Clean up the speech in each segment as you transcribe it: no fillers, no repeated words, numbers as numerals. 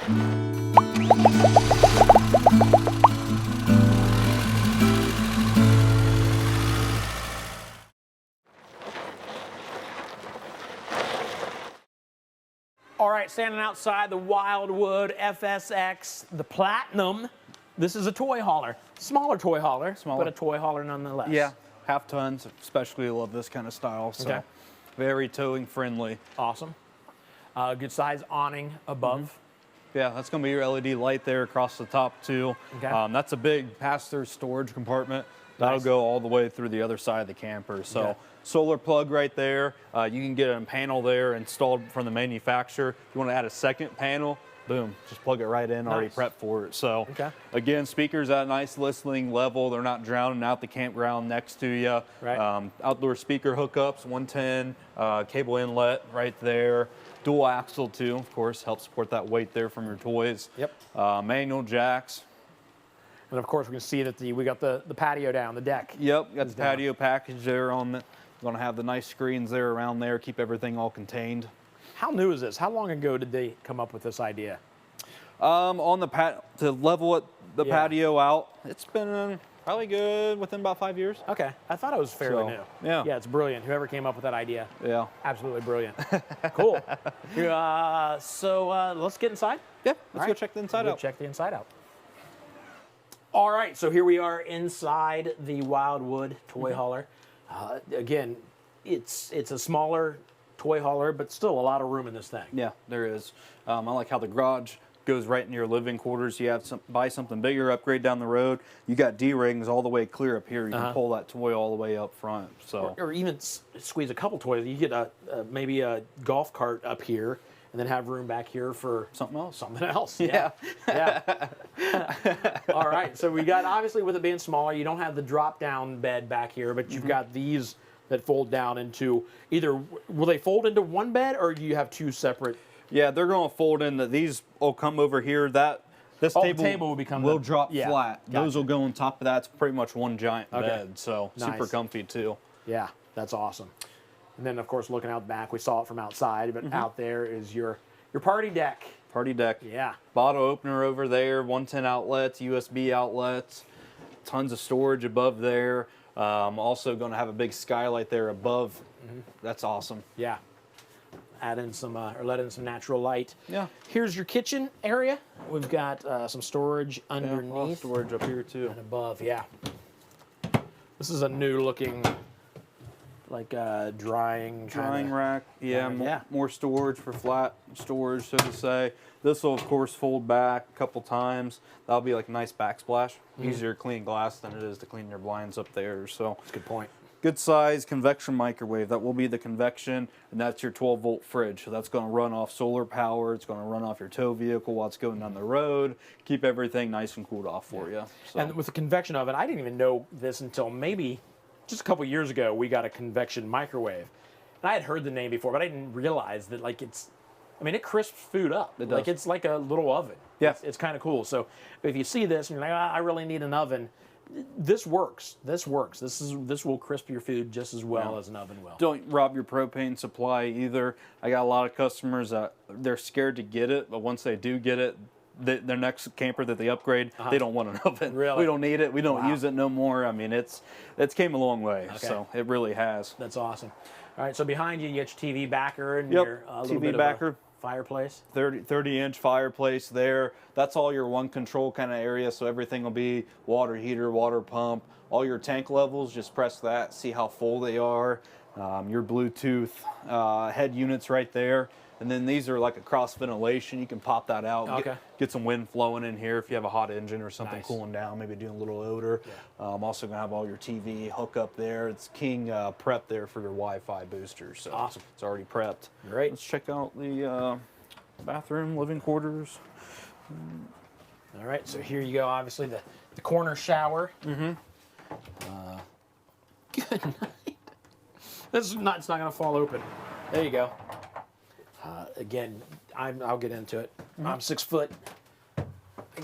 All right, standing outside the Wildwood FSX, the Platinum. This is a toy hauler. Smaller toy hauler, but a toy hauler nonetheless. Yeah, half tons, especially love this kind of style. So very towing friendly. Awesome. Good size awning above. Yeah, that's going to be your LED light there across the top too. Okay. That's a big pass-through storage compartment. That'll go all the way through the other side of the camper. So solar plug right there. You can get a panel there installed from the manufacturer. If you want to add a second panel, boom, just plug it right in, already prepped for it. So again, speakers at a nice listening level. They're not drowning out the campground next to you. Right. Outdoor speaker hookups, 110, cable inlet right there. Dual axle too, of course, helps support that weight there from your toys. Yep. Manual jacks. And of course, we can see that we got the patio down, the deck. Yep, got the patio package there on the. Going to have the nice screens there around there, keep everything all contained. How new is this? How long ago did they come up with this idea? On the to level the patio out, it's been probably good within about 5 years. Okay, I thought it was fairly new. Yeah. Yeah, it's brilliant. Whoever came up with that idea. Yeah. Absolutely brilliant. Cool. So let's get inside. Yeah, let's go check the inside out. Check the inside out. All right, so here we are inside the Wildwood toy hauler. Again, it's a smaller toy hauler, but still a lot of room in this thing. Yeah, there is. I like how the garage goes right into your living quarters. You have buy something bigger, upgrade down the road. You got D-rings all the way clear up here. You can pull that toy all the way up front. So or even squeeze a couple toys. You get maybe a golf cart up here, and then have room back here for something else. Something else. Yeah. All right. So we got, obviously, with it being smaller, you don't have the drop-down bed back here, but you've got these that fold down into either. Will they fold into one bed, or do you have two separate? Yeah, they're going to fold into. These will come over here. This table will become drop flat. Gotcha. Those will go on top of that. It's pretty much one giant bed. So super comfy too. Yeah, that's awesome. And then, of course, looking out back, we saw it from outside, but out there is your party deck. Party deck. Yeah. Bottle opener over there, 110 outlets, USB outlets, tons of storage above there. Also going to have a big skylight there above. That's awesome. Yeah. Add in some, or let in some natural light. Yeah. Here's your kitchen area. We've got some storage underneath. Yeah, storage up here too. And above, yeah. This is a new looking, like drying rack. Yeah, more storage for flat storage, so to say. This will, of course, fold back a couple times. That'll be like a nice backsplash. Easier to clean glass than it is to clean your blinds up there. So that's a good point. Good size convection microwave. That will be the convection, and that's your 12-volt fridge. So that's going to run off solar power. It's going to run off your tow vehicle while it's going down the road. Keep everything nice and cooled off for you. So. And with the convection oven, I didn't even know this until maybe just a couple years ago. We got a convection microwave, and I had heard the name before, but I didn't realize that it crisps food up. It does. Like it's like a little oven. Yeah, it's kind of cool. So if you see this and you're like, I really need an oven. This works. This works. This will crisp your food just as well as an oven will. Don't rob your propane supply either. I got a lot of customers that they're scared to get it, but once they do get it, their next camper that they upgrade, they don't want an oven. Really? We don't need it. We don't use it no more. I mean, it's came a long way. Okay. So it really has. That's awesome. All right. So behind you, you get your TV backer and your little TV bit backer. Of a fireplace. 30-inch fireplace there. That's all your one control kind of area, so everything will be water heater, water pump. All your tank levels, just press that, see how full they are. Your Bluetooth head units right there. And then these are like a cross ventilation. You can pop that out, get some wind flowing in here if you have a hot engine or something cooling down, maybe doing a little odor. Yeah. Also going to have all your TV hookup there. It's King prep there for your Wi-Fi booster. So awesome. It's already prepped. Great. Let's check out the bathroom, living quarters. All right, so here you go. Obviously the corner shower. Good night. It's not going to fall open. There you go. Again, I'll get into it. I'm 6 foot.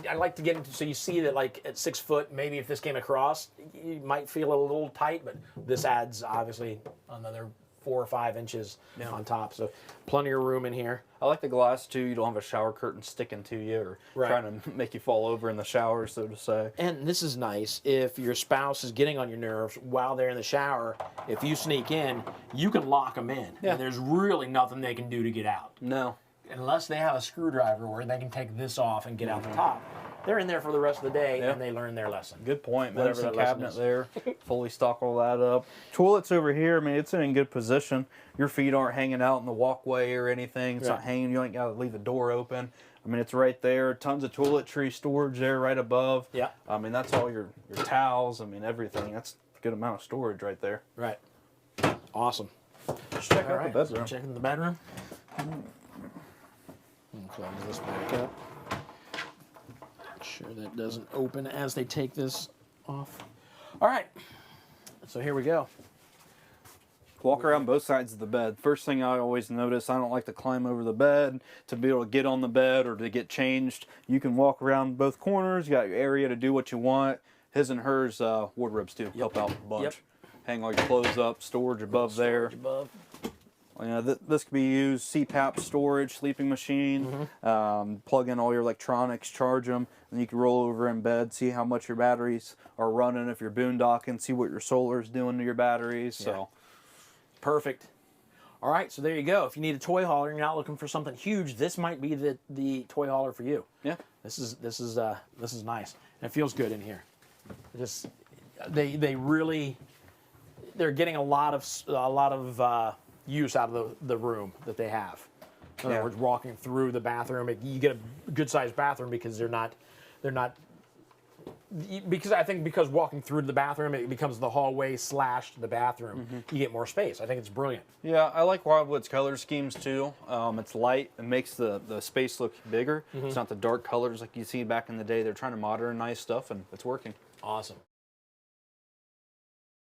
I like to get into, so you see that like at 6 foot, maybe if this came across, you might feel a little tight, but this adds obviously another 4 or 5 inches on top. So plenty of room in here. I like the glass too. You don't have a shower curtain sticking to you or Right. trying to make you fall over in the shower, so to say. And this is nice if your spouse is getting on your nerves while they're in the shower. If you sneak in, you can lock them in. Yeah. And there's really nothing they can do to get out. No. Unless they have a screwdriver where they can take this off and get out the top. They're in there for the rest of the day, Yeah. and they learn their lesson. Good point. Whatever Medicine that lesson cabinet is. there. Fully stock all that up. Toilet's over here. I mean, it's in good position. Your feet aren't hanging out in the walkway or anything. It's Right. not hanging. You ain't got to leave the door open. I mean, it's right there. Tons of toiletry storage there right above. Yeah. I mean, that's all your towels. I mean, everything. That's a good amount of storage right there. Right. Awesome. Let's check All out right, the bedroom. so checking the bedroom. Close this back up. Make sure that doesn't open as they take this off. All right. So here we go. Walk around both sides of the bed. First thing I always notice, I don't like to climb over the bed to be able to get on the bed or to get changed. You can walk around both corners. You got your area to do what you want. His and hers wardrobes too. Help out a bunch. Yep. Hang all your clothes up. Storage above there. Above. You know, this could be used CPAP storage, sleeping machine. Plug in all your electronics, charge them, and you can roll over in bed, see how much your batteries are running. If you're boondocking, see what your solar is doing to your batteries. So. Perfect. All right, so there you go. If you need a toy hauler and you're not looking for something huge, this might be the toy hauler for you. Yeah. This is nice. And it feels good in here. Just they're getting a lot of use out of the room that they have. In other words, walking through the bathroom, you get a good sized bathroom because they're not. Because walking through the bathroom, it becomes the hallway / the bathroom. You get more space. I think it's brilliant. Yeah, I like Wildwood's color schemes too. It's light. It makes the space look bigger. It's not the dark colors like you see back in the day. They're trying to modernize stuff, and it's working. Awesome.